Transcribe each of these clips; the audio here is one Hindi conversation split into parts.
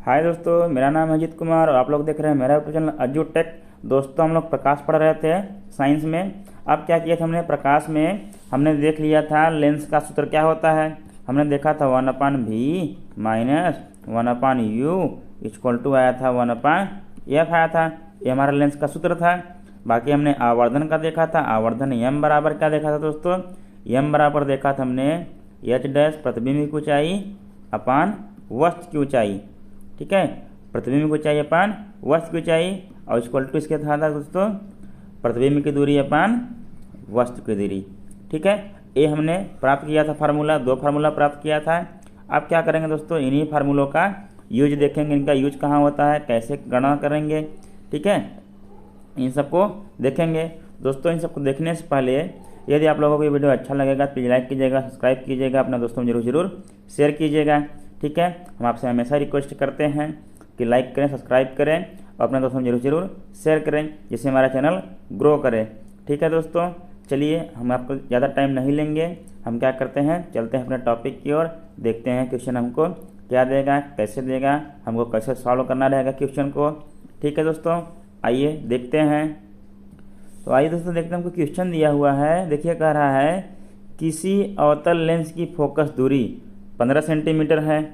हाय दोस्तों, मेरा नाम है अजीत कुमार और आप लोग देख रहे हैं मेरा यूट्यूब चैनल अज्जू टेक। दोस्तों, हम लोग प्रकाश पढ़ रहे थे साइंस में। अब क्या किया था हमने प्रकाश में, हमने देख लिया था लेंस का सूत्र क्या होता है। हमने देखा था 1/v minus 1/u equal to आया था 1/f आया था। ये हमारा लेंस का सूत्र था। बाकी हमने आवर्धन का देखा था। आवर्धन m बराबर क्या देखा था दोस्तों, m बराबर देखा था हमने h डैश प्रतिबिंब की ऊंचाई अपान वस्तु की ऊंचाई। ठीक है, प्रतिबिंब की ऊंचाई अपान वस्तु की ऊंचाई और इक्वल टू इसके था दोस्तों प्रतिबिंब की दूरी अपान वस्तु की दूरी। ठीक है, ये हमने प्राप्त किया था फार्मूला, दो फार्मूला प्राप्त किया था। अब क्या करेंगे दोस्तों, इन्हीं फार्मूलों का यूज देखेंगे, इनका यूज कहाँ होता है, कैसे गणना करेंगे। ठीक है, इन सबको देखेंगे। दोस्तों, इन सबको देखने से पहले यदि आप लोगों को ये वीडियो अच्छा लगेगा तो प्लीज़ लाइक कीजिएगा, सब्सक्राइब कीजिएगा, अपना दोस्तों में जरूर शेयर कीजिएगा। ठीक है, हम आपसे हमेशा रिक्वेस्ट करते हैं कि लाइक करें, सब्सक्राइब करें और अपने दोस्तों में जरूर शेयर करें, जिससे हमारा चैनल ग्रो करे। ठीक है दोस्तों, चलिए हम आपको ज़्यादा टाइम नहीं लेंगे, हम क्या करते हैं चलते हैं अपने टॉपिक की ओर। देखते हैं क्वेश्चन हमको क्या देगा, कैसे देगा, हमको कैसे सॉल्व करना रहेगा क्वेश्चन को। ठीक है दोस्तों, आइए देखते हैं। तो आइए दोस्तों देखते हैं, हमको क्वेश्चन दिया हुआ है। देखिए कह रहा है किसी अवतल लेंस की फोकस दूरी 15 सेंटीमीटर है।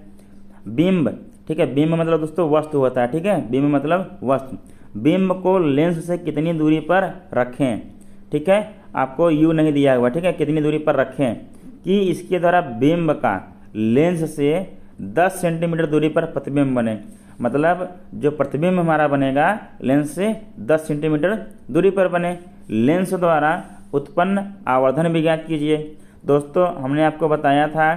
बिंब, ठीक है, बिंब मतलब दोस्तों वस्तु होता है। ठीक है, बिंब मतलब वस्तु। बिंब को लेंस से कितनी दूरी पर रखें। ठीक है, आपको यू नहीं दिया हुआ। ठीक है, कितनी दूरी पर रखें कि इसके द्वारा बिंब का लेंस से 10 सेंटीमीटर दूरी पर प्रतिबिंब बने। मतलब जो प्रतिबिंब हमारा बनेगा लेंस से 10 सेंटीमीटर दूरी पर बने। लेंस द्वारा उत्पन्न आवर्धन भी ज्ञात कीजिए। दोस्तों, हमने आपको बताया था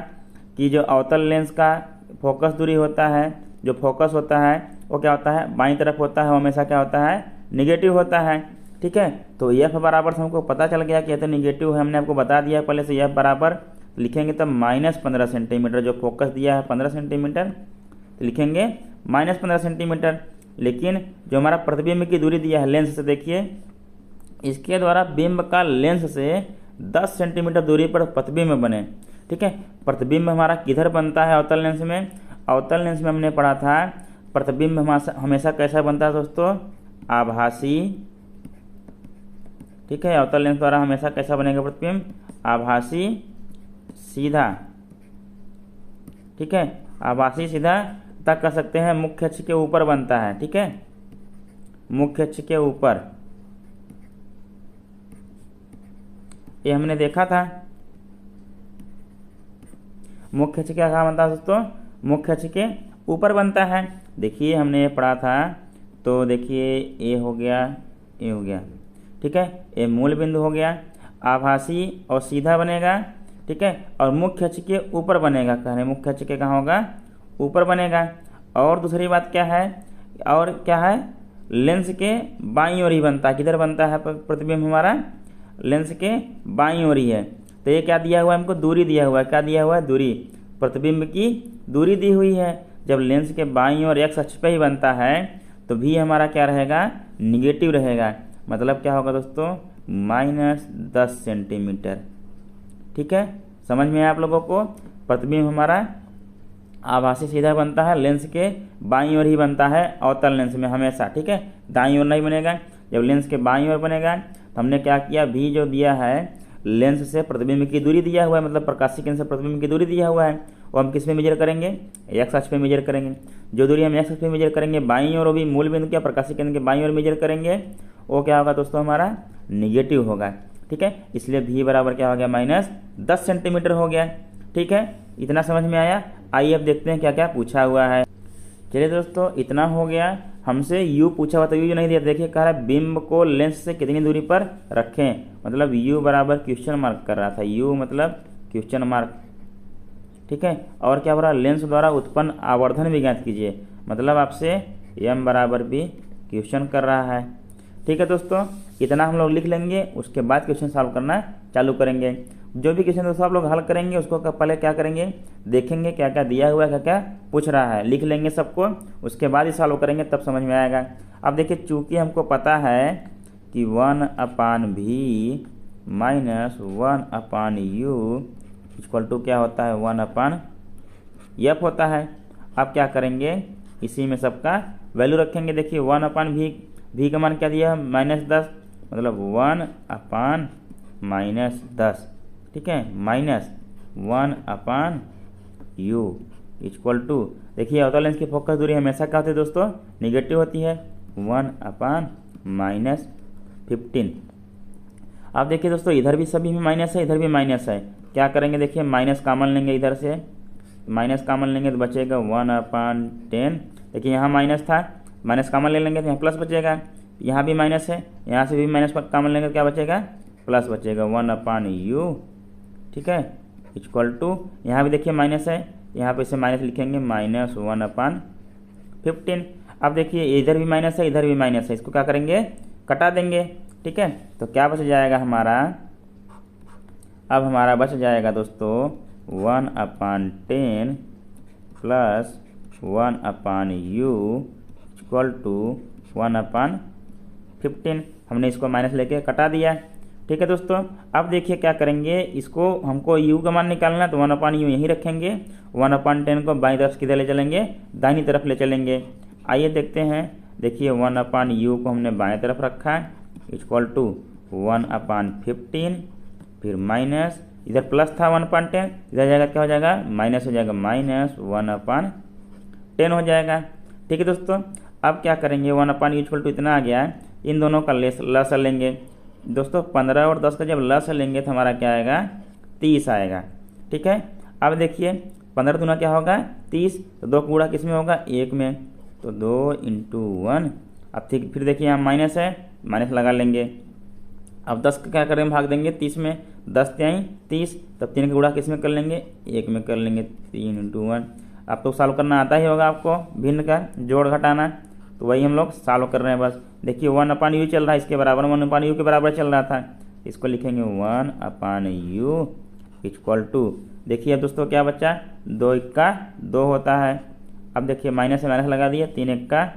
कि जो अवतल लेंस का फोकस दूरी होता है, जो फोकस होता है वो क्या होता है, बाईं तरफ होता है, हमेशा क्या होता है, निगेटिव होता है। ठीक है, तो एफ बराबर से हमको पता चल गया कि यह तो निगेटिव है, हमने आपको बता दिया पहले से। एफ बराबर लिखेंगे तब -15 सेंटीमीटर, जो फोकस दिया है 15 सेंटीमीटर तो लिखेंगे -15 सेंटीमीटर। लेकिन जो हमारा प्रतिबिंब की दूरी दिया है लेंस से, देखिए इसके द्वारा बिंब का लेंस से 10 सेंटीमीटर दूरी पर प्रतिबिंब बने। ठीक है, प्रतिबिंब हमारा किधर बनता है, अवतल लेंस में। अवतल लेंस में हमने पढ़ा था प्रतिबिंब हमेशा कैसा बनता है दोस्तों, आभासी। ठीक है, अवतल लेंस द्वारा हमेशा कैसा बनेगा प्रतिबिंब, आभासी सीधा। ठीक है, आभासी सीधा तक कह सकते हैं मुख्य अक्ष के ऊपर बनता है। ठीक है, मुख्य अक्ष के ऊपर ये हमने देखा था। मुख्य अक्ष क्या कहाँ बनता है दोस्तों, मुख्य अक्ष के ऊपर बनता है। देखिए हमने ये पढ़ा था, तो देखिए ये हो गया, ये हो गया। ठीक है, ये मूल बिंदु हो गया, आभासी और सीधा बनेगा। ठीक है, और मुख्य अक्ष के ऊपर बनेगा, कह रहे मुख्य अक्ष के कहाँ होगा, ऊपर बनेगा। और दूसरी बात क्या है, और क्या है, लेंस के बाईं ओर ही बनता है। किधर बनता है प्रतिबिंब हमारा, लेंस के बाईं ओर ही है। तो ये क्या दिया हुआ है हमको, दूरी दिया हुआ है। क्या दिया हुआ है, दूरी, प्रतिबिंब की दूरी दी हुई है। जब लेंस के बाईं ओर एक्स अक्ष पे ही बनता है तो भी हमारा क्या रहेगा, निगेटिव रहेगा। मतलब क्या होगा दोस्तों, -10 सेंटीमीटर। ठीक है, समझ में आया आप लोगों को। प्रतिबिंब हमारा आभासी सीधा बनता है, लेंस के बाईं ओर ही बनता है अवतल लेंस में हमेशा। ठीक है, दाईं ओर नहीं बनेगा। जब लेंस के बाईं ओर बनेगा तो हमने क्या किया, भी जो दिया है लेंस से प्रतिबिंब की दूरी दिया हुआ है, मतलब प्रकाशीय केंद्र से प्रतिबिंब की दूरी दिया हुआ है, वो हम किस में मेजर करेंगे, एक्स अक्ष पे मेजर करेंगे। जो दूरी हम एक्स अक्ष पे मेजर करेंगे बाईं ओर, वो भी मूल बिंदु क्या प्रकाशीय केंद्र के बाईं ओर मेजर करेंगे, वो क्या होगा दोस्तों, हमारा निगेटिव होगा। ठीक है, इसलिए भी बराबर क्या हो गया, -10 सेंटीमीटर हो गया। ठीक है, इतना समझ में आया। आइए अब देखते हैं क्या क्या पूछा हुआ है। चलिए दोस्तों, इतना हो गया। हमसे यू पूछा हुआ, तो यू नहीं दिया। देखिए कह रहा है बिंब को लेंस से कितनी दूरी पर रखें, मतलब यू बराबर क्वेश्चन मार्क कर रहा था, यू मतलब क्वेश्चन मार्क। ठीक है, और क्या बोला, लेंस द्वारा उत्पन्न आवर्धन भी ज्ञात कीजिए, मतलब आपसे एम बराबर भी क्वेश्चन कर रहा है। ठीक है दोस्तों, इतना हम लोग लिख लेंगे, उसके बाद क्वेश्चन सॉल्व करना चालू करेंगे। जो भी क्वेश्चन दोस्तों आप लोग हल करेंगे उसको पहले क्या करेंगे, देखेंगे क्या क्या दिया हुआ है, क्या क्या पूछ रहा है, लिख लेंगे सबको, उसके बाद ही सॉल्व करेंगे, तब समझ में आएगा। अब देखिए चूंकि हमको पता है कि 1/v minus 1/u equal to क्या होता है, 1/f होता है। अब क्या करेंगे, इसी में सबका वैल्यू रखेंगे। देखिए 1/v, v का मान क्या दिया है -10, मतलब 1/-10, ठीक है, -1/u इक्वल टू, देखिए आउटर लेंस की फोकस दूरी हमेशा क्या होती है दोस्तों, निगेटिव होती है, 1/-15। आप देखिए दोस्तों इधर भी सभी में माइनस है, इधर भी माइनस है, क्या करेंगे देखिए माइनस कॉमन लेंगे, इधर से माइनस कॉमन लेंगे तो बचेगा 1/10। देखिए यहाँ माइनस था, माइनस कॉमन ले लेंगे तो यहाँ प्लस बचेगा, यहाँ भी माइनस है, यहाँ से भी माइनस कॉमन लेंगे तो क्या बचेगा, प्लस बचेगा 1/u, ठीक है, इक्वल टू, यहाँ भी देखिए माइनस है, यहाँ पे इसे माइनस लिखेंगे -1/15। अब देखिए इधर भी माइनस है, इधर भी माइनस है, इसको क्या करेंगे, कटा देंगे, ठीक है, तो क्या बच जाएगा हमारा, अब हमारा बच जाएगा दोस्तों 1/10 प्लस 1/u इक्वल टू 1/15। हमने इसको माइनस लेके कटा दिया, ठीक है दोस्तों। अब देखिए क्या करेंगे, इसको हमको u का मान निकालना है तो 1/u यहीं रखेंगे, 1/10 को बाईं तरफ किधर ले चलेंगे, दाहिनी तरफ ले चलेंगे। आइए देखते हैं, देखिए 1/u को हमने बाएं तरफ रखा है, इक्वल टू 1/15, फिर माइनस, इधर प्लस था 1/10, इधर जाएगा क्या हो जाएगा, माइनस हो जाएगा, -1/10 हो जाएगा, ठीक है दोस्तों। अब क्या करेंगे, 1/u इक्वल टू इतना आ गया है, इन दोनों का लसा लेंगे दोस्तों, 15 और 10 का जब लसा लेंगे तो हमारा क्या आएगा, 30 आएगा, ठीक है। अब देखिए 15 दूना क्या होगा 30, तो 2 गुणा किस में होगा, 1 में, तो 2 × 1। अब ठीक, फिर देखिए यहाँ माइनस है, माइनस लगा लेंगे। अब 10 का क्या करेंगे, भाग देंगे 30 में, 10 × 30, तब 3 का गुणा किस में कर लेंगे, 1 में कर लेंगे, 3 × 1। अब तो सॉल्व करना आता ही होगा आपको, भिन्न का जोड़ घटाना, तो वही हम लोग सॉल्व कर रहे हैं बस। देखिए 1/u चल रहा है, इसके बराबर 1/u के बराबर चल रहा था, इसको लिखेंगे 1/u इक्वल टू, देखिए अब दोस्तों क्या बचा, 2 × 2 होता है। अब देखिए माइनस से माइनस लगा दिए, 3 ×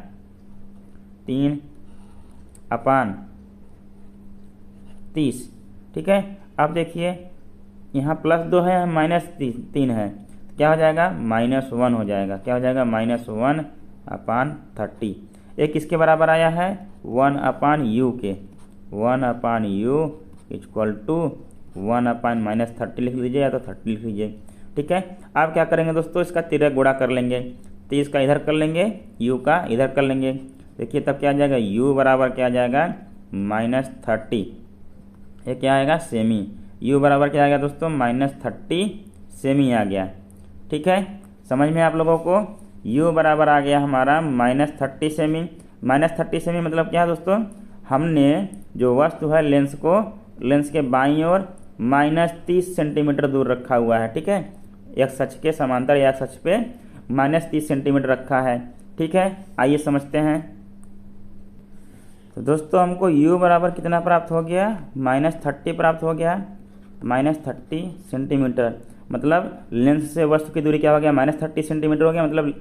3/30, ठीक है। अब देखिए यहाँ +2 है, -3 है, क्या हो जाएगा, -1 हो जाएगा, क्या हो जाएगा, -1/30। ये किसके बराबर आया है, 1/u के, 1/u इक्वल टू 1/-30 लिख लीजिए या तो 30 लिख लीजिए, ठीक है। अब क्या करेंगे दोस्तों, इसका तिरक गुणा कर लेंगे, 30 का इधर कर लेंगे, u का इधर कर लेंगे, देखिए तब क्या आ जाएगा, u बराबर क्या आ जाएगा, -30, ये क्या आएगा, सेमी, u बराबर क्या आ गया दोस्तों, -30 सेमी आ गया, ठीक है। समझ में आप लोगों को, u बराबर आ गया हमारा -30 सेमी। -30 सेमी मतलब क्या है दोस्तों, हमने जो वस्तु है लेंस को लेंस के बाईं ओर -30 सेंटीमीटर दूर रखा हुआ है, ठीक है, एक्स अक्ष के समांतर या एक्स अक्ष पे -30 सेंटीमीटर रखा है, ठीक है। आइए समझते हैं। तो दोस्तों हमको u बराबर कितना प्राप्त हो गया, -30 प्राप्त हो गया, -30 सेंटीमीटर, मतलब लेंस से वस्तु की दूरी क्या हो गया, -30 सेंटीमीटर हो गया, मतलब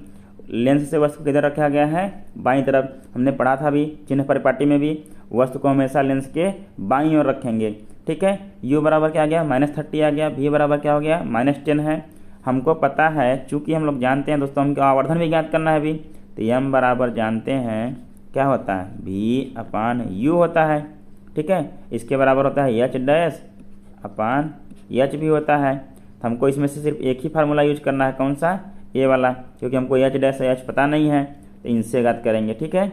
लेंस से वस्तु किधर रखा गया है, बाईं तरफ। हमने पढ़ा था भी चिन्ह परिपाटी में भी, वस्तु को हमेशा लेंस के बाईं ओर रखेंगे, ठीक है। u बराबर क्या आ गया, -30 आ गया, v बराबर क्या हो गया, -10 है। हमको पता है, चूंकि हम लोग जानते हैं दोस्तों, हमको आवर्धन भी ज्ञात करना है अभी, तो m बराबर जानते हैं क्या होता है, v/u होता है, ठीक है। इसके बराबर होता है h' भी होता है। तो हमको इसमें से सिर्फ एक ही फार्मूला यूज करना है, कौन सा, ए वाला, क्योंकि हमको h' पता नहीं है, तो इनसे ज्ञात करेंगे, ठीक है।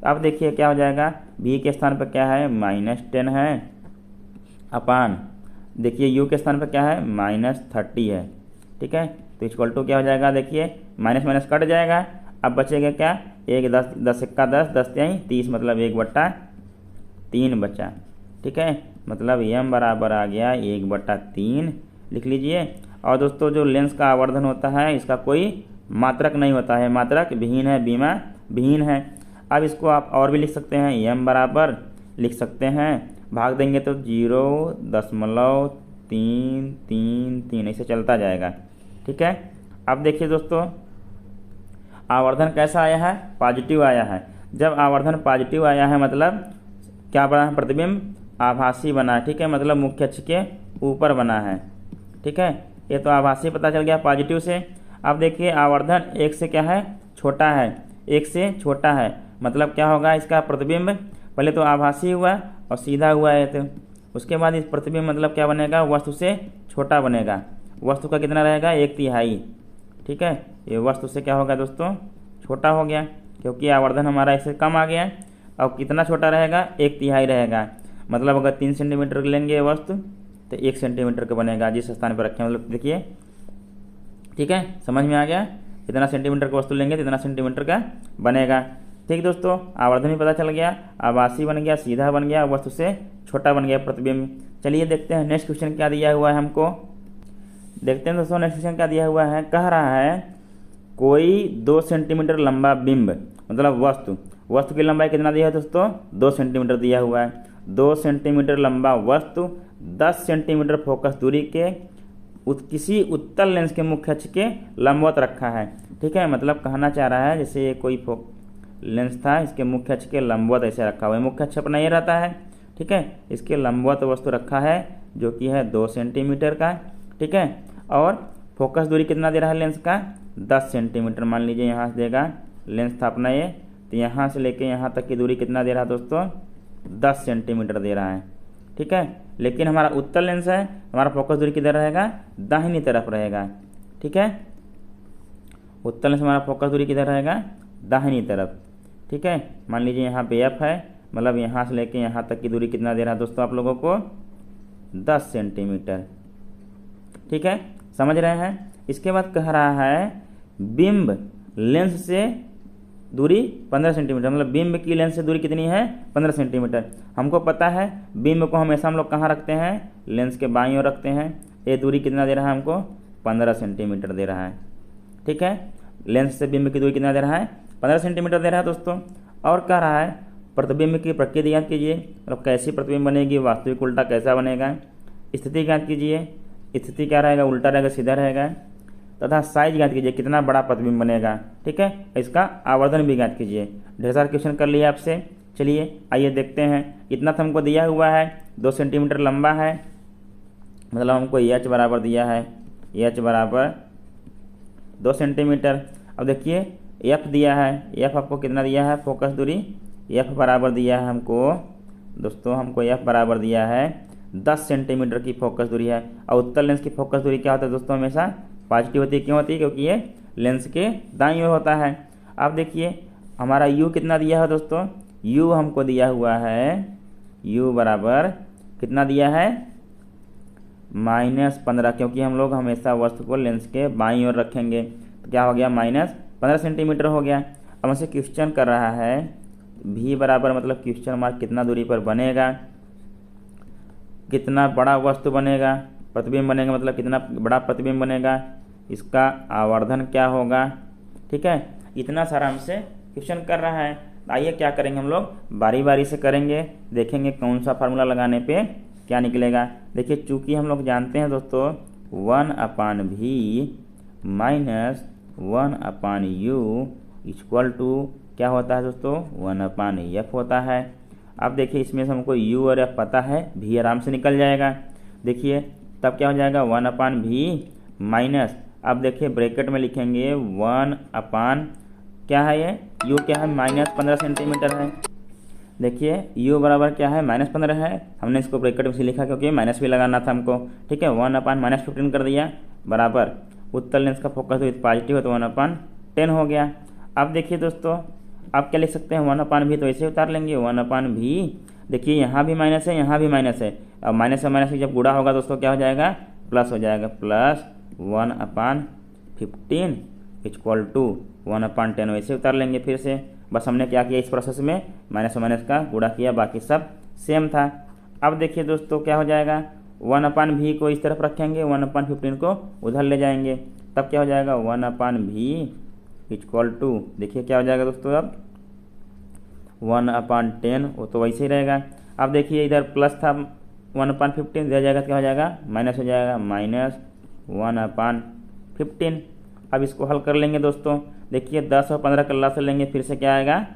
अब देखिए क्या हो जाएगा, v के स्थान पर क्या है, -10 है, अपान देखिए u के स्थान पर क्या है, -30 है, ठीक है। तो इक्वल टू क्या हो जाएगा, देखिए माइनस माइनस कट जाएगा, अब बचेगा क्या, 1 10 10 × 10 10 × 30, मतलब 1/3 बचा, ठीक है, मतलब m बराबर आ गया 1/3 लिख लीजिए। और दोस्तों जो लेंस का आवर्धन होता है इसका कोई मात्रक नहीं होता है, मात्रक विहीन है, बीमा विहीन है। अब इसको आप और भी लिख सकते हैं, m बराबर लिख सकते हैं, भाग देंगे तो 0.333 ऐसे चलता जाएगा, ठीक है। अब देखिए दोस्तों आवर्धन कैसा आया है, पॉजिटिव आया है। जब आवर्धन पॉजिटिव आया है मतलब क्या बना है, प्रतिबिंब आभासी बना है, ठीक है, मतलब मुख्य अक्ष के ऊपर बना है, ठीक है। ये तो आभासी पता चल गया पॉजिटिव से। अब देखिए आवर्धन 1 से क्या है, छोटा है, 1 से छोटा है, मतलब क्या होगा इसका प्रतिबिंब, पहले तो आभासी हुआ और सीधा हुआ है, तो उसके बाद इस प्रतिबिंब मतलब क्या बनेगा, वस्तु से छोटा बनेगा। वस्तु का कितना रहेगा, 1/3। ठीक है, ये वस्तु से क्या होगा दोस्तों, छोटा हो गया, क्योंकि आवर्धन हमारा इससे कम आ गया। और कितना छोटा रहेगा, 1/3 रहेगा। मतलब अगर 3 सेंटीमीटर लेंगे वस्तु तो 1 सेंटीमीटर का बनेगा जिस स्थान पर रखें, मतलब देखिए। ठीक है, समझ में आ गया, जितना सेंटीमीटर का वस्तु लेंगे जितना सेंटीमीटर का बनेगा। ठीक दोस्तों, आवर्धन भी पता चल गया, आभासी बन गया, सीधा बन गया, वस्तु से छोटा बन गया प्रतिबिंब। चलिए देखते हैं नेक्स्ट क्वेश्चन क्या दिया हुआ है हमको। देखते हैं दोस्तों नेक्स्ट क्वेश्चन क्या दिया हुआ है। कह रहा है कोई 2 सेंटीमीटर लंबा बिंब, मतलब वस्तु की लंबाई कितना दिया है दोस्तों, 2 सेंटीमीटर दिया हुआ है। 2 सेंटीमीटर लंबा वस्तु 10 सेंटीमीटर फोकस दूरी के किसी उत्तल लेंस के मुख्य अक्ष के लंबवत रखा है। ठीक है, मतलब कहना चाह रहा है जैसे ये कोई लेंस था, इसके मुख्य अक्ष के लंबवत ऐसे रखा हुआ है। मुख्य अक्ष अपना ये रहता है। ठीक है, इसके लंबवत वस्तु रखा है जो कि है 2 सेंटीमीटर का। ठीक है, और फोकस दूरी कितना दे रहा है लेंस का, 10 सेंटीमीटर। मान लीजिए यहाँ से देगा, लेंस था अपना ये, तो यहाँ से लेके यहाँ तक की दूरी कितना दे रहा है दोस्तों, 10 सेंटीमीटर दे रहा है। ठीक है, लेकिन हमारा उत्तल लेंस है, हमारा फोकस दूरी किधर रहेगा, दाहिनी तरफ रहेगा। ठीक है, उत्तल लेंस हमारा फोकस दूरी किधर रहेगा, दाहिनी तरफ। ठीक है, मान लीजिए यहाँ पे एफ है, मतलब यहाँ से लेके यहाँ तक की दूरी कितना दे रहा है दोस्तों आप लोगों को, 10 सेंटीमीटर। ठीक है, समझ रहे हैं। इसके बाद कह रहा है बिंब लेंस से दूरी 15 सेंटीमीटर, मतलब बिंब की लेंस से दूरी कितनी है, 15 सेंटीमीटर। हमको पता है बिंब को हमेशा हम लोग कहाँ रखते हैं, लेंस के बाईं ओर रखते हैं। ये दूरी कितना दे रहा है हमको, 15 सेंटीमीटर दे रहा है। ठीक है, लेंस से बिंब की दूरी कितना दे रहा है, 15 सेंटीमीटर दे रहा है दोस्तों। और कह रहा है प्रतिबिंब की प्रकृति ज्ञात कीजिए, मतलब कैसी प्रतिबिंब बनेगी, वास्तविक उल्टा कैसा बनेगा। स्थिति ज्ञात कीजिए, स्थिति क्या रहेगा, उल्टा रहेगा सीधा रहेगा। तथा साइज ज्ञात कीजिए, कितना बड़ा प्रतिबिंब बनेगा। ठीक है, इसका आवर्धन भी ज्ञात कीजिए। ढेर सारे क्वेश्चन कर लिए आपसे। चलिए आइए देखते हैं। इतना तो हमको दिया हुआ है, 2 सेंटीमीटर लंबा है, मतलब हमको एच बराबर दिया है, एच बराबर 2 सेंटीमीटर। अब देखिए एफ दिया है, एफ आपको कितना दिया है, फोकस दूरी एफ बराबर दिया है हमको दोस्तों, हमको एफ बराबर दिया है 10 सेंटीमीटर की फोकस दूरी है। और उत्तल लेंस की फोकस दूरी क्या होता है दोस्तों, हमेशा पॉजिटिव होती है। क्यों होती है, क्योंकि ये लेंस के दाईं ओर होता है। अब देखिए हमारा u कितना दिया है दोस्तों, u हमको दिया हुआ है, u बराबर कितना दिया है, -15, क्योंकि हम लोग हमेशा वस्तु को लेंस के बाईं ओर रखेंगे। तो क्या हो गया, -15 सेंटीमीटर हो गया। अब हमसे क्वेश्चन कर रहा है v बराबर, मतलब क्वेश्चन मार्क कितना दूरी पर बनेगा, कितना बड़ा वस्तु बनेगा, प्रतिबिंब बनेगा, मतलब कितना बड़ा प्रतिबिंब बनेगा, इसका आवर्धन क्या होगा। ठीक है, इतना सारा हमसे क्वेश्चन कर रहा है। आइए क्या करेंगे हम लोग, बारी बारी से करेंगे, देखेंगे कौन सा फार्मूला लगाने पे क्या निकलेगा। देखिए चूंकि हम लोग जानते हैं दोस्तों 1/v minus 1/u equal to क्या होता है दोस्तों, 1/f होता है। अब देखिए इसमें से हमको u और f पता है, v आराम से निकल जाएगा। देखिए तब क्या हो जाएगा, 1/v माइनस, अब देखिए ब्रैकेट में लिखेंगे 1/ क्या है ये, u क्या है, -15 सेंटीमीटर है। देखिए u बराबर क्या है, -15 है। हमने इसको ब्रैकेट में से लिखा क्योंकि माइनस भी लगाना था हमको। ठीक है, 1/-15 कर दिया बराबर, उत्तल लेंस का फोकस दूरी पॉजिटिव है तो 1/10 हो गया। अब देखिए दोस्तों आप क्या लिख सकते हैं, 1/v तो ऐसे उतार लेंगे, 1/v। देखिए यहाँ भी माइनस है, यहाँ भी माइनस है। अब माइनस से माइनस जब गुणा होगा दोस्तों क्या हो जाएगा, प्लस हो जाएगा, प्लस 1/15 इक्वल टू 1/10 वैसे उतार लेंगे फिर से। बस हमने क्या किया इस प्रोसेस में, माइनस से माइनस का गुणा किया, बाकी सब सेम था। अब देखिए दोस्तों क्या हो जाएगा, 1/v को इस तरफ रखेंगे, 1/15 को उधर ले जाएंगे, तब क्या हो जाएगा, 1/v इक्वल टू, देखिए क्या हो जाएगा दोस्तों, अब 1/10 वो तो वैसे ही रहेगा। अब देखिए इधर प्लस था 1/15 दिया जाएगा, क्या हो जाएगा, माइनस हो जाएगा, -1/15। अब इसको हल कर लेंगे दोस्तों। देखिए 10 और 15 का लसागु लेंगे, फिर से क्या आएगा,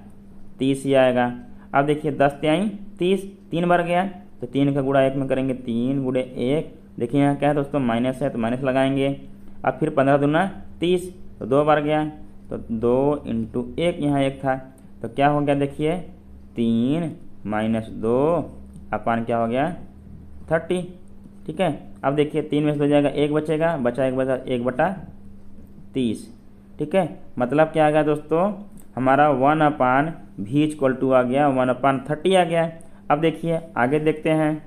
30 ही आएगा। अब देखिए 10 3 30, 3 बार गया तो 3 का गुणा 1 में करेंगे, 3 × 1। देखिए यहाँ क्या है दोस्तों, माइनस है तो माइनस लगाएंगे। अब फिर 15 दूना 30 तो 2 बार गया, तो 2 इंटू 1, यहाँ 1 था तो क्या हो गया देखिए 3 माइनस 2 अपान क्या हो गया 30। ठीक है, अब देखिए 3 में से 2 जाएगा 1 बचेगा, बचा 1/30। ठीक है, मतलब क्या आ गया दोस्तों हमारा 1/v इक्वल टू आ गया 1/30 आ गया। अब देखिए आगे देखते हैं,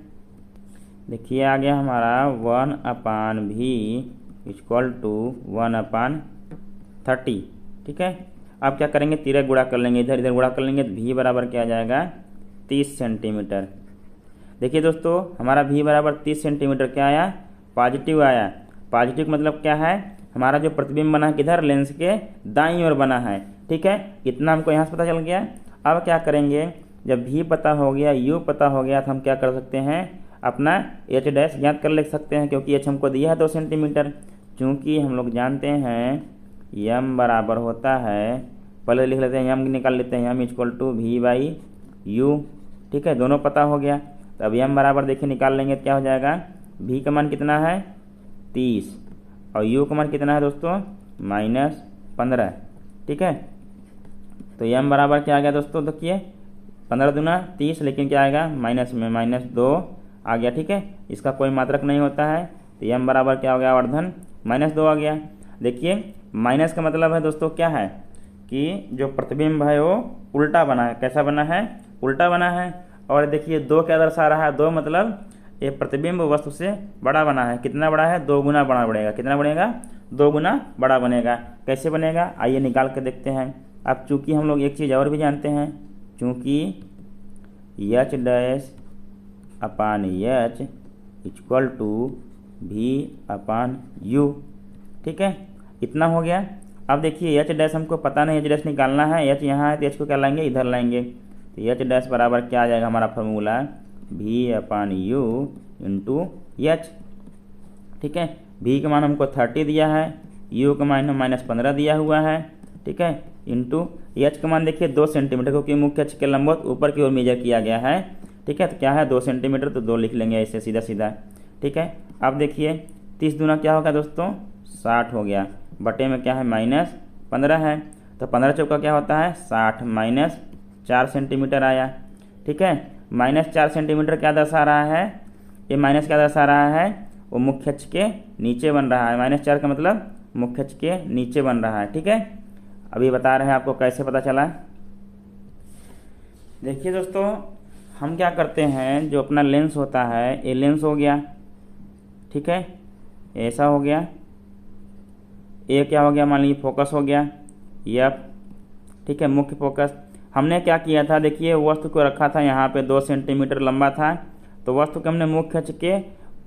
देखिए आ गया हमारा 1/v इक्वल टू 1/30। ठीक है, अब क्या करेंगे तिरक गुणा कर लेंगे, इधर इधर गुणा कर लेंगे तो v बराबर क्या आ जाएगा 30 सेंटीमीटर। देखिए दोस्तों हमारा v बराबर 30 सेंटीमीटर क्या आया पॉजिटिव आया। पॉजिटिव मतलब क्या है हमारा जो प्रतिबिंब बना है किधर लेंस के दाईं ओर बना है। ठीक है, इतना हमको यहाँ से पता चल गया। अब क्या करेंगे जब v पता हो गया u पता हो गया तो हम क्या कर सकते हैं अपना h डैश ज्ञात कर ले सकते हैं, क्योंकि h हमको दिया है 2 सेंटीमीटर। चूँकि हम लोग जानते हैं m बराबर होता है, पहले लिख लेते हैं m निकाल लेते हैं m इक्वल टू v/u। ठीक है, दोनों पता हो गया। तो अब m बराबर देखिए निकाल लेंगे तो क्या हो जाएगा v का मान कितना है 30 और u का मान कितना है दोस्तों -15। ठीक है, तो m बराबर क्या आ गया दोस्तों देखिए 15 दूना 30, लेकिन क्या आएगा माइनस में -2 आ गया। ठीक है, इसका कोई मात्रक नहीं होता है तो m बराबर क्या हो गया वर्धन -2 आ गया। देखिए माइनस का मतलब है दोस्तों क्या है कि जो प्रतिबिंब है वो उल्टा बना है। कैसा बना है उल्टा बना है। और देखिए 2 क्या दर्शा रहा है 2 मतलब ये प्रतिबिंब वस्तु से बड़ा बना है। कितना बड़ा है 2 गुना बड़ा बढ़ेगा। कितना बढ़ेगा 2 गुना बड़ा बनेगा। कैसे बनेगा आइए निकाल के देखते हैं। अब चूंकि हम लोग एक चीज़ और भी जानते हैं, चूंकि h dash upon h equal to v/u। ठीक है, इतना हो गया। अब देखिए h डैश हमको पता नहीं, h डैश निकालना है। h यहाँ है तो h को क्या लाएंगे इधर लाएंगे, तो h डैश बराबर क्या आ जाएगा हमारा फार्मूला v/u इंटू h। ठीक है, v का मान हमको 30 दिया है, u का मान -15 दिया हुआ है। ठीक है, इंटू h का मान देखिए 2 सेंटीमीटर, क्योंकि मुख्य अक्ष के लंबवत ऊपर की ओर मेजर किया गया है। ठीक है, तो क्या है 2 सेंटीमीटर, तो 2 लिख लेंगे ऐसे सीधा सीधा। ठीक है, अब देखिए 30 दूना क्या होगा दोस्तों 60 हो गया, बटे में क्या है -15 है, तो 15 चौका क्या होता है 60 -4 सेंटीमीटर आया। ठीक है, -4 सेंटीमीटर क्या दर्शा रहा है, ये माइनस क्या दर्शा रहा है वो मुख्य अक्ष के नीचे बन रहा है। -4 का मतलब मुख्य अक्ष के नीचे बन रहा है। ठीक है, अभी बता रहे हैं आपको कैसे पता चला। देखिए दोस्तों हम क्या करते हैं, जो अपना लेंस होता है ये लेंस हो गया। ठीक है, ऐसा हो गया, ये क्या हो गया मान लीजिए फोकस हो गया F। ठीक है, मुख्य फोकस। हमने क्या किया था देखिए वस्तु को रखा था यहाँ पे 2 सेंटीमीटर लंबा था, तो वस्तु को हमने मुख्य अक्ष के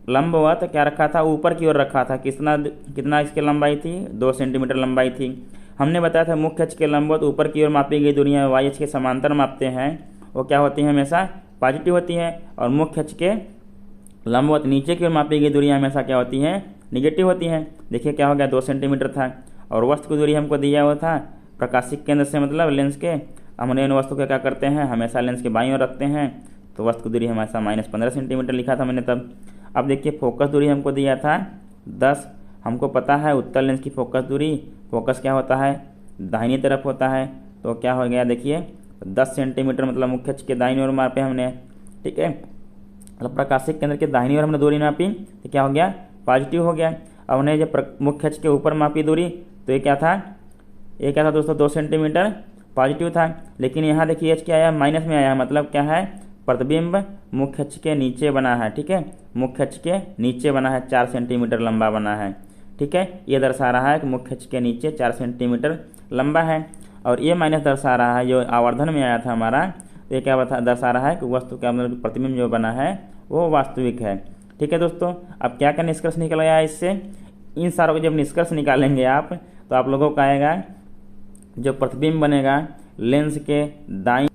लंबवत क्या रखा था ऊपर की ओर रखा था। कितना इसकी लंबाई थी 2 सेंटीमीटर लंबाई थी। हमने बताया था मुख्य अक्ष के लंबवत ऊपर की ओर मापी गई दूरियाँ y अक्ष के समांतर मापते हैं, वो क्या होती हैं हमेशा पॉजिटिव होती हैं, और मुख्य अक्ष के लंबवत नीचे की ओर मापी गई दूरियाँ हमेशा क्या होती हैं निगेटिव होती हैं। देखिए क्या हो गया 2 सेंटीमीटर था, और वस्तु की दूरी हमको दिया हुआ था प्रकाशिक केंद्र से मतलब लेंस के। हमने इन वस्तु को क्या करते हैं हमेशा लेंस के बाईं ओर रखते हैं, तो वस्तु की दूरी हमेशा -15 सेंटीमीटर लिखा था मैंने तब। अब देखिए फोकस दूरी हमको दिया था 10। हमको पता है उत्तल लेंस की फोकस दूरी, फोकस क्या होता है दाहिनी तरफ होता है, तो क्या हो गया देखिए 10 सेंटीमीटर मतलब मुख्य अक्ष के दाहिनी ओर मापे हमने। ठीक है, मतलब प्रकाशिक केंद्र के दाहिनी ओर हमने दूरी नापी तो क्या हो गया पॉजिटिव हो गया। अब हमने जब मुख्य अक्ष के ऊपर मापी दूरी तो ये क्या था दोस्तों 2 सेंटीमीटर पॉजिटिव था। लेकिन यहाँ देखिए एच क्या आया माइनस में आया है, मतलब क्या है प्रतिबिंब मुख्य अक्ष के नीचे बना है। ठीक है, मुख्य अक्ष के नीचे बना है, 4 सेंटीमीटर लंबा बना है। ठीक है, ये दर्शा रहा है कि मुख्य अक्ष के नीचे 4 सेंटीमीटर लंबा है, और ये माइनस दर्शा रहा है जो आवर्धन में आया था हमारा, तो ये क्या दर्शा रहा है कि वस्तु का मतलब प्रतिबिंब जो बना है वो वास्तविक है। ठीक है दोस्तों, अब क्या निष्कर्ष निकल गया इससे, इन सारों को जब निष्कर्ष निकालेंगे आप तो आप लोगों का आएगा जो प्रतिबिंब बनेगा लेंस के दाईं।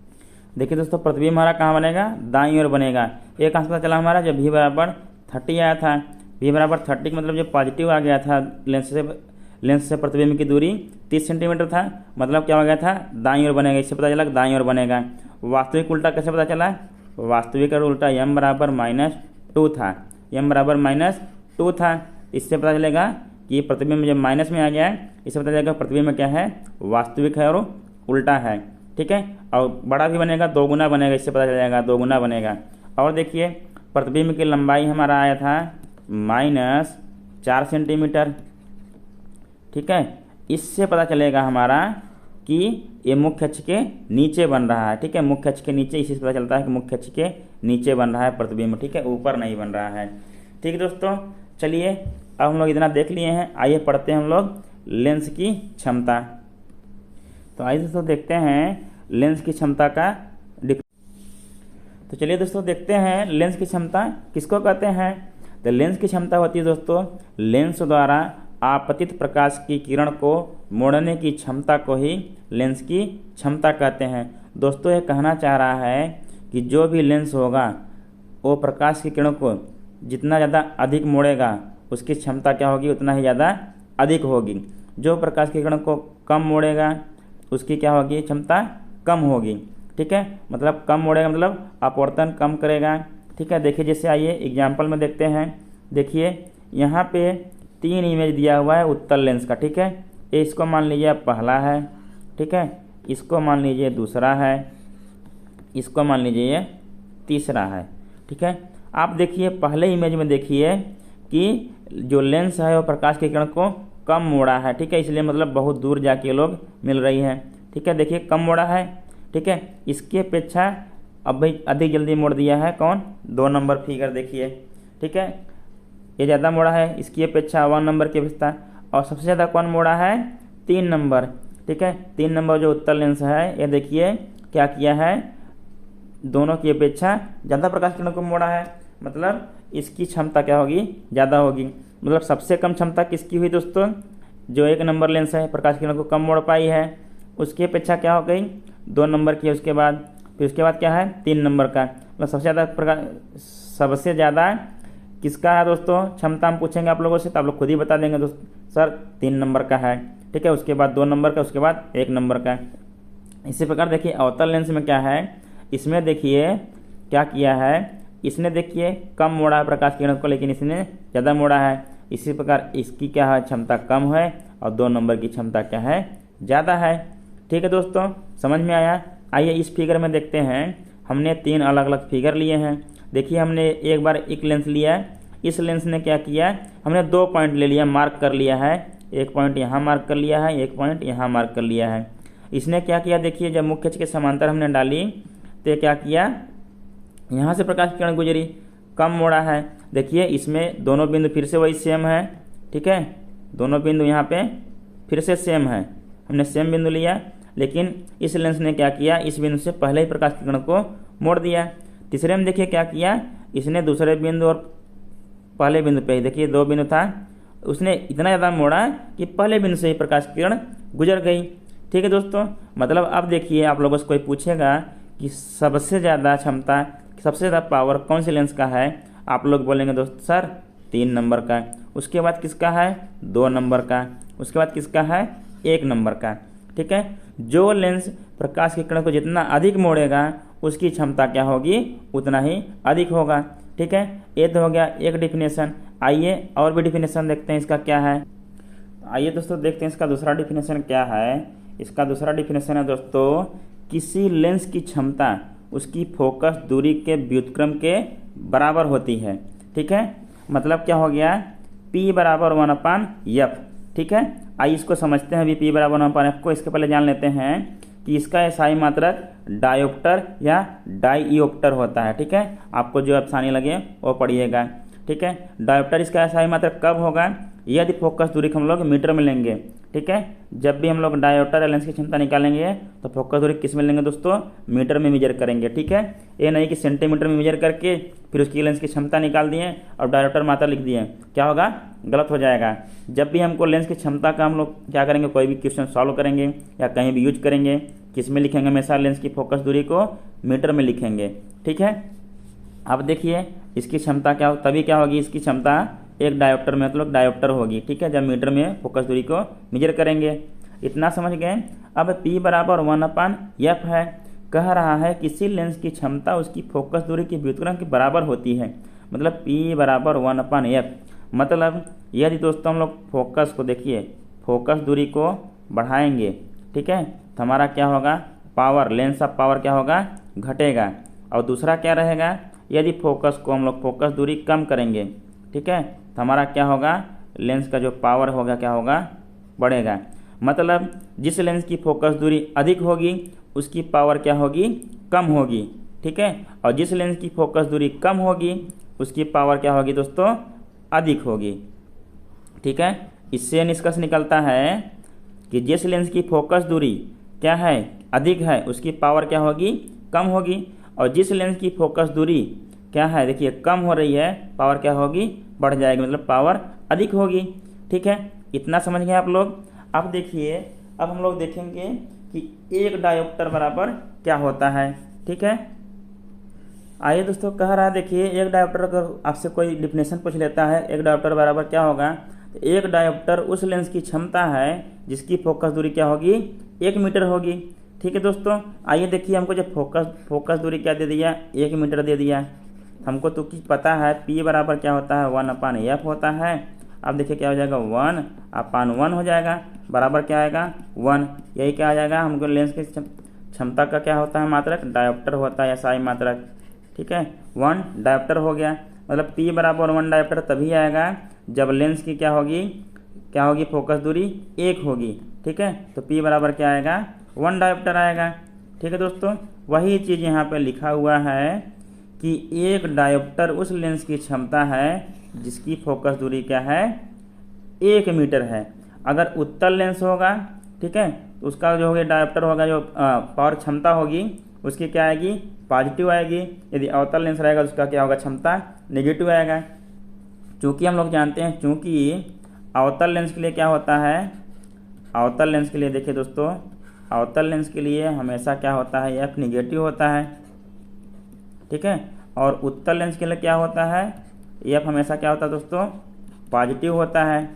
देखिए दोस्तों प्रतिबिंब हमारा कहाँ बनेगा दाईं ओर बनेगा। ये कहाँ से पता चला हमारा जब v बराबर 30 आया था, v बराबर 30 मतलब जो पॉजिटिव आ गया था लेंस से प्रतिबिंब की दूरी 30 सेंटीमीटर था, मतलब क्या हो गया था दाईं ओर बनेगा। इससे पता चला कि दाईं ओर बनेगा। वास्तविक उल्टा कैसे पता चला, वास्तविक और उल्टा m बराबर -2 था, m बराबर -2 था। इससे पता चलेगा कि प्रतिबिंब जब माइनस में आ गया है इससे पता चलेगा प्रतिबिंब क्या है, वास्तविक है और उल्टा है। ठीक है, और बड़ा भी बनेगा, 2 गुना बनेगा, इससे पता चल जाएगा 2 गुना बनेगा। और देखिए प्रतिबिंब की लंबाई हमारा आया था -4 सेंटीमीटर। ठीक है, इससे पता चलेगा हमारा कि ये मुख्य अक्ष के नीचे बन रहा है। ठीक है, मुख्य अक्ष के नीचे, इसी से पता चलता है कि मुख्य अक्ष के नीचे बन रहा है प्रतिबिंब। ठीक है, ऊपर नहीं बन रहा है। ठीक है दोस्तों, चलिए अब हम लोग इतना देख लिए हैं, आइए पढ़ते हैं हम लोग लेंस की क्षमता। तो आइए दोस्तों देखते हैं लेंस की क्षमता का। तो चलिए दोस्तों देखते हैं लेंस की क्षमता किसको कहते हैं। तो लेंस की क्षमता होती है दोस्तों लेंस द्वारा आपतित प्रकाश की किरण को मोड़ने की क्षमता को ही लेंस की क्षमता कहते हैं। दोस्तों ये कहना चाह रहा है कि जो भी लेंस होगा वो प्रकाश की किरणों को जितना ज़्यादा अधिक मोड़ेगा उसकी क्षमता क्या होगी, उतना ही ज़्यादा अधिक होगी। जो प्रकाश की किरणों को कम मोड़ेगा उसकी क्या होगी, क्षमता कम होगी। ठीक है, मतलब कम मोड़ेगा मतलब अपवर्तन कम करेगा। ठीक है, देखिए जैसे आइए एग्जाम्पल में देखते हैं। देखिए यहाँ पे 3 इमेज दिया हुआ है उत्तल लेंस का। ठीक है, ये इसको मान लीजिए पहला है। ठीक है, इसको मान लीजिए दूसरा है, इसको मान लीजिए ये तीसरा है। ठीक है, आप देखिए पहले इमेज में देखिए कि जो लेंस है वो प्रकाश की किरण को कम मोड़ा है। ठीक है, इसलिए मतलब बहुत दूर जाके लोग मिल रही है। ठीक है, देखिए कम मोड़ा है। ठीक है, इसकी अपेक्षा अब भाई अधिक जल्दी मोड़ दिया है कौन, 2 नंबर फिगर देखिए। ठीक है, ये ज़्यादा मोड़ा है इसकी अपेक्षा 1 नंबर की अपेक्षा। और सबसे ज़्यादा कौन मोड़ा है, 3 नंबर। ठीक है, 3 नंबर जो उत्तल लेंस है ये देखिए क्या किया है, दोनों की अपेक्षा ज़्यादा प्रकाश किरणों को मोड़ा है। मतलब इसकी क्षमता क्या होगी, ज़्यादा होगी। मतलब सबसे कम क्षमता किसकी हुई दोस्तों, जो 1 नंबर लेंस है प्रकाश किरणों को कम मोड़ पाई है उसकी अपेक्षा क्या हो गई, 2 नंबर की है। उसके बाद फिर उसके बाद क्या है, 3 नंबर का। मतलब सबसे ज़्यादा किसका है दोस्तों क्षमता, हम पूछेंगे आप लोगों से तो आप लोग खुद ही बता देंगे दोस्त सर 3 नंबर का है। ठीक है, उसके बाद 2 नंबर का, उसके बाद 1 नंबर का। इसी प्रकार देखिए अवतल लेंस में क्या है, इसमें देखिए क्या किया है, इसने देखिए कम मोड़ा है प्रकाश किरण को लेकिन इसने ज़्यादा मोड़ा है। इसी प्रकार इसकी क्या है, क्षमता कम है और 2 नंबर की क्षमता क्या है, ज़्यादा है। ठीक है दोस्तों, समझ में आया। आइए इस फिगर में देखते हैं, हमने 3 अलग अलग फिगर लिए हैं। देखिए हमने एक बार एक लेंस लिया है, इस लेंस ने क्या किया, हमने 2 पॉइंट ले लिया, मार्क कर लिया है। 1 पॉइंट यहाँ मार्क कर लिया है, 1 पॉइंट यहाँ मार्क कर लिया है। इसने क्या किया, देखिए जब मुख्य अक्ष के समांतर हमने डाली तो क्या किया, यहाँ से प्रकाश किरण गुजरी, कम मोड़ा है। देखिए इसमें दोनों बिंदु फिर से वही सेम है। ठीक है, दोनों बिंदु यहाँ पे फिर से सेम है, हमने सेम बिंदु लिया। लेकिन इस लेंस ने क्या किया, इस बिंदु से पहले ही प्रकाश किरण को मोड़ दिया। तीसरे में देखिए क्या किया, इसने दूसरे बिंदु और पहले बिंदु पे ही देखिए 2 बिंदु था, उसने इतना ज़्यादा मोड़ा कि पहले बिंदु से ही प्रकाश किरण गुजर गई। ठीक है दोस्तों, मतलब अब देखिए आप लोगों से कोई पूछेगा कि सबसे ज़्यादा क्षमता, सबसे ज़्यादा पावर कौन से लेंस का है, आप लोग बोलेंगे दोस्त सर 3 नंबर का। उसके बाद किसका है, 2 नंबर का। उसके बाद किसका है, 1 नंबर का। ठीक है, जो लेंस प्रकाश की किरण को जितना अधिक मोड़ेगा उसकी क्षमता क्या होगी, उतना ही अधिक होगा। ठीक है, ये तो हो गया एक डिफिनेशन। आइए और भी डिफिनेशन देखते हैं इसका क्या है। आइए दोस्तों देखते हैं इसका दूसरा डिफिनेशन क्या है। इसका दूसरा डिफिनेशन है दोस्तों, किसी लेंस की क्षमता उसकी फोकस दूरी के व्युत्क्रम के बराबर होती है। ठीक है, मतलब क्या हो गया, P बराबर 1/F। ठीक है, आइए इसको समझते हैं। अभी P बराबर 1/F को, इसके पहले जान लेते हैं कि इसका SI मात्रक डायोप्टर या डाईओप्टर होता है। ठीक है, आपको जो आसानी लगे वो पढ़िएगा। ठीक है, डायोप्टर इसका SI मात्रक कब होगा, यदि फोकस दूरी को हम लोग मीटर में लेंगे। ठीक है, जब भी हम लोग डायोप्टर लेंस की क्षमता निकालेंगे तो फोकस दूरी किस में लेंगे दोस्तों, मीटर में मेजर करेंगे। ठीक है, ये नहीं कि सेंटीमीटर में मेजर करके फिर उसकी लेंस की क्षमता निकाल दिए और डायोप्टर मात्रा लिख दिए, क्या होगा, गलत हो जाएगा। जब भी हमको लेंस की क्षमता का हम लोग क्या करेंगे, कोई भी क्वेश्चन सॉल्व करेंगे या कहीं भी यूज करेंगे, किस में लिखेंगे, हमेशा लेंस की फोकस दूरी को मीटर में लिखेंगे। ठीक है, अब देखिए इसकी क्षमता क्या हो, तभी क्या होगी, इसकी क्षमता एक डायोप्टर में मतलब डायोप्टर होगी। ठीक है, जब मीटर में फोकस दूरी को मेजर करेंगे। इतना समझ गए। अब P बराबर 1/F है, कह रहा है किसी लेंस की क्षमता उसकी फोकस दूरी के व्युत्क्रम के बराबर होती है। मतलब P बराबर 1/F, मतलब यदि दोस्तों हम लोग फोकस को देखिए, फोकस दूरी को बढ़ाएंगे, ठीक है, तो हमारा क्या होगा, पावर, लेंस ऑफ पावर क्या होगा, घटेगा। और दूसरा क्या रहेगा, यदि फोकस को हम लोग फोकस दूरी कम करेंगे, ठीक है, तो हमारा क्या होगा, लेंस का जो पावर होगा क्या होगा, बढ़ेगा। मतलब जिस लेंस की फोकस दूरी अधिक होगी उसकी पावर क्या होगी, कम होगी, ठीक है, और जिस लेंस की फोकस दूरी कम होगी उसकी पावर क्या होगी दोस्तों, अधिक होगी, ठीक है। इससे निष्कर्ष निकलता है कि जिस लेंस की फोकस दूरी क्या है, अधिक है, उसकी पावर क्या होगी, कम होगी, और जिस लेंस की फोकस दूरी क्या है, देखिए कम हो रही है, पावर क्या होगी, बढ़ जाएगी, मतलब पावर अधिक होगी, ठीक है। इतना समझ गए आप लोग। अब देखिए, अब हम लोग देखेंगे कि एक डायोप्टर बराबर क्या होता है, ठीक है। आइए दोस्तों, कह रहा है देखिए, एक डायोप्टर अगर आपसे कोई डिफिनेशन पूछ लेता है, एक डायोप्टर बराबर क्या होगा, तो एक डायोप्टर उस लेंस की क्षमता है जिसकी फोकस दूरी क्या होगी, 1 मीटर होगी, ठीक है दोस्तों। आइए देखिए, हमको जब फोकस दूरी क्या दे दिया, 1 मीटर दे दिया, हमको तो कुछ पता है P बराबर क्या होता है, 1/f होता है। अब देखिए क्या हो जाएगा, 1/1 हो जाएगा, बराबर क्या आएगा, 1। यही क्या आ जाएगा, हमको लेंस की क्षमता का क्या होता है, मात्रक, डायोप्टर होता है, SI मात्रक, ठीक है। 1 डायोप्टर हो गया, मतलब P बराबर 1 डायोप्टर तभी आएगा जब लेंस की क्या होगी फोकस दूरी 1 होगी, ठीक है। तो P बराबर क्या आएगा, 1 डायोप्टर आएगा, ठीक है दोस्तों। वही चीज़ यहाँ पे लिखा हुआ है कि एक डायोप्टर उस लेंस की क्षमता है जिसकी फोकस दूरी क्या है, 1 मीटर है। अगर उत्तल लेंस होगा, ठीक है, तो उसका जो होगा डायोप्टर होगा, जो पावर क्षमता होगी उसकी क्या आएगी, पॉजिटिव आएगी। यदि अवतल लेंस रहेगा उसका क्या होगा, क्षमता नेगेटिव आएगा। चूँकि हम लोग जानते हैं, चूँकि अवतल लेंस के लिए क्या होता है, अवतल लेंस के लिए देखिए दोस्तों, अवतल लेंस के लिए हमेशा क्या होता है, F निगेटिव होता है, ठीक है। और उत्तल लेंस के लिए क्या होता है, F हमेशा क्या होता है दोस्तों, पॉजिटिव होता है,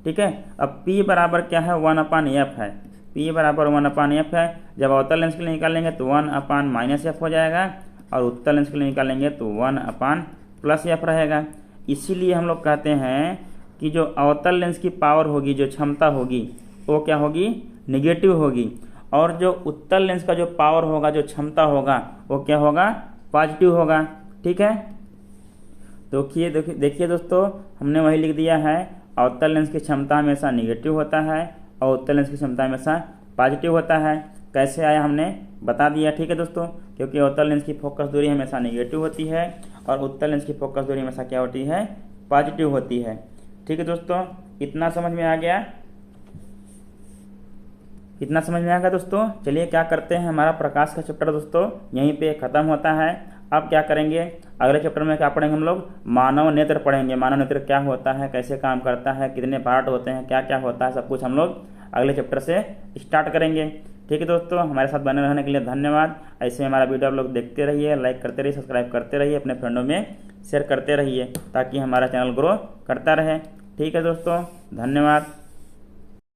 ठीक है। अब P बराबर क्या है, 1/f है, P बराबर 1/f है। जब अवतल लेंस के लिए निकालेंगे तो 1/-f हो जाएगा, और उत्तल लेंस के लिए निकालेंगे तो 1/+f रहेगा। इसीलिए हम लोग कहते हैं कि जो अवतल लेंस की पावर होगी, जो क्षमता होगी, वो क्या होगी, निगेटिव होगी, और जो उत्तल लेंस का जो पावर होगा, जो क्षमता होगा, वो क्या होगा, पॉजिटिव होगा, ठीक है। तो देखिए दोस्तों, हमने वही लिख दिया है, अवतल लेंस की क्षमता हमेशा निगेटिव होता है और उत्तल लेंस की क्षमता हमेशा पॉजिटिव होता है। कैसे आया हमने बता दिया, ठीक है दोस्तों, क्योंकि अवतल लेंस की फोकस दूरी हमेशा निगेटिव होती है और उत्तल लेंस की फोकस दूरी हमेशा क्या होती है, पॉजिटिव होती है, ठीक है दोस्तों। इतना समझ में आ गया, इतना समझ में आ गया दोस्तों। चलिए क्या करते हैं, हमारा प्रकाश का चैप्टर दोस्तों यहीं पे ख़त्म होता है। अब क्या करेंगे, अगले चैप्टर में क्या पढ़ेंगे हम लोग, मानव नेत्र पढ़ेंगे। मानव नेत्र क्या होता है, कैसे काम करता है, कितने पार्ट होते हैं, क्या क्या होता है, सब कुछ हम लोग अगले चैप्टर से स्टार्ट करेंगे, ठीक है दोस्तों। हमारे साथ बने रहने के लिए धन्यवाद। ऐसे हमारा वीडियो आप लोग देखते रहिए, लाइक करते रहिए, सब्सक्राइब करते रहिए, अपने फ्रेंडों में शेयर करते रहिए ताकि हमारा चैनल ग्रो करता रहे, ठीक है दोस्तों। धन्यवाद।